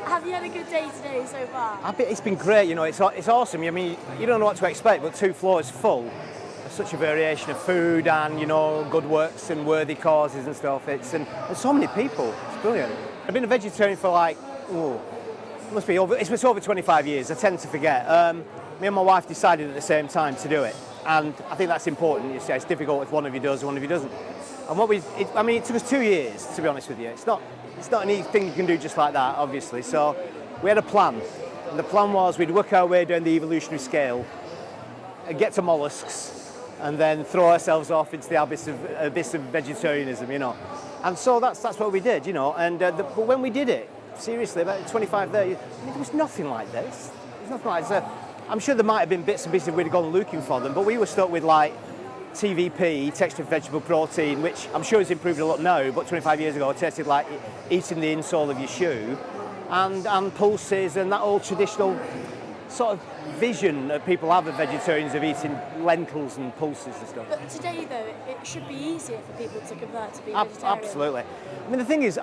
Have you had a good day today so far? It's been great, you know, it's awesome. I mean, you don't know what to expect, but 2 floors full of such a variation of food and, you know, good works and worthy causes and stuff. And so many people, it's brilliant. I've been a vegetarian for like, it's over 25 years, I tend to forget. Me and my wife decided at the same time to do it, and I think that's important. You say it's difficult if one of you does and one of you doesn't. And it took us 2 years, to be honest with you. It's not anything you can do just like that, obviously. So we had a plan. And the plan was we'd work our way down the evolutionary scale, and get to molluscs, and then throw ourselves off into the abyss of vegetarianism, you know. And so that's what we did, you know. And but when we did it, seriously, about 25 there, there was nothing like this. There's nothing like this. I'm sure there might have been bits and pieces if we'd gone looking for them, but we were stuck with like TVP, textured vegetable protein, which I'm sure has improved a lot now, but 25 years ago it tasted like eating the insole of your shoe, and pulses and that old traditional sort of vision that people have of vegetarians of eating lentils and pulses and stuff. But today, though, it should be easier for people to convert to being vegetarian. Absolutely. I mean, the thing is,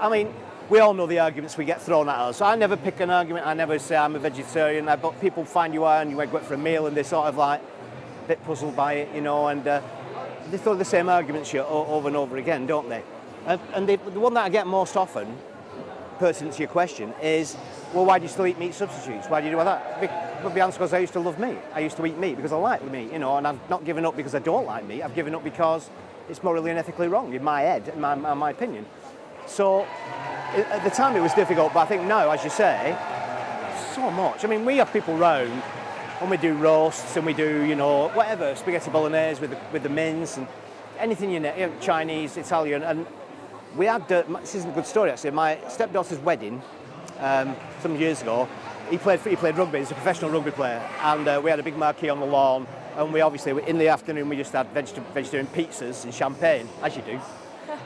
we all know the arguments we get thrown at us. I never pick an argument, I never say I'm a vegetarian, but people find you are and you go out for a meal and they're sort of like a bit puzzled by it, you know, and they throw the same arguments over and over again, don't they? And the one that I get most often, pertinent to your question, is, well, why do you still eat meat substitutes? Why do you do that? But the answer is I used to love meat. I used to eat meat because I like meat, you know, and I've not given up because I don't like meat. I've given up because it's morally and ethically wrong, in my head, in my opinion. So at the time it was difficult, but I think now, as you say, so much. I mean, we have people round when we do roasts and we do, you know, whatever, spaghetti bolognese with the mince and anything you know, Chinese, Italian. And we had, this isn't a good story actually, my stepdaughter's wedding some years ago, he played rugby, he's a professional rugby player, and we had a big marquee on the lawn, and we obviously, in the afternoon, we just had vegetarian pizzas and champagne, as you do.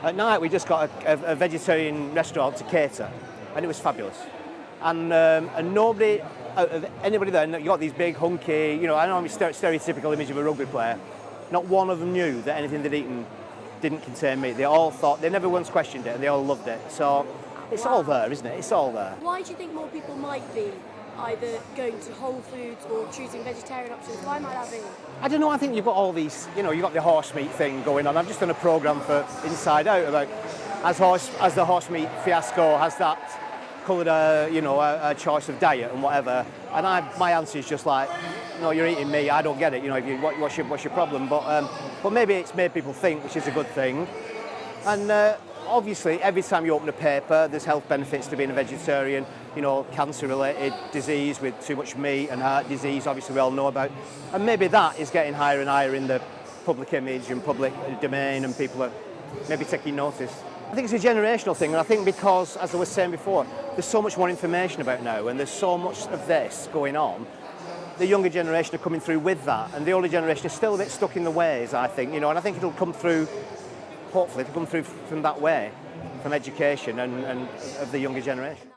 At night, we just got a vegetarian restaurant to cater, and it was fabulous. And nobody, anybody there, you got these big, hunky, you know, I know I'm a stereotypical image of a rugby player, not one of them knew that anything they'd eaten didn't contain meat. They all thought, they never once questioned it, and they all loved it. So it's all there, isn't it? It's all there. Why do you think more people might be either going to Whole Foods or choosing vegetarian options? Why might that be? I don't know, I think you've got all these, you know, you've got the horse meat thing going on. I've just done a programme for Inside Out about, as the horse meat fiasco, has that coloured a choice of diet and whatever. And my answer is just like, no, you're eating meat, I don't get it, you know, what's your problem? But maybe it's made people think, which is a good thing. And obviously, every time you open a paper, there's health benefits to being a vegetarian. You know, cancer-related disease with too much meat and heart disease, obviously we all know about. And maybe that is getting higher and higher in the public image and public domain, and people are maybe taking notice. I think it's a generational thing, and I think because, as I was saying before, there's so much more information about now, and there's so much of this going on. The younger generation are coming through with that, and the older generation is still a bit stuck in the ways, I think, you know, and I think it'll come through, hopefully, it'll come through from that way, from education and of the younger generation.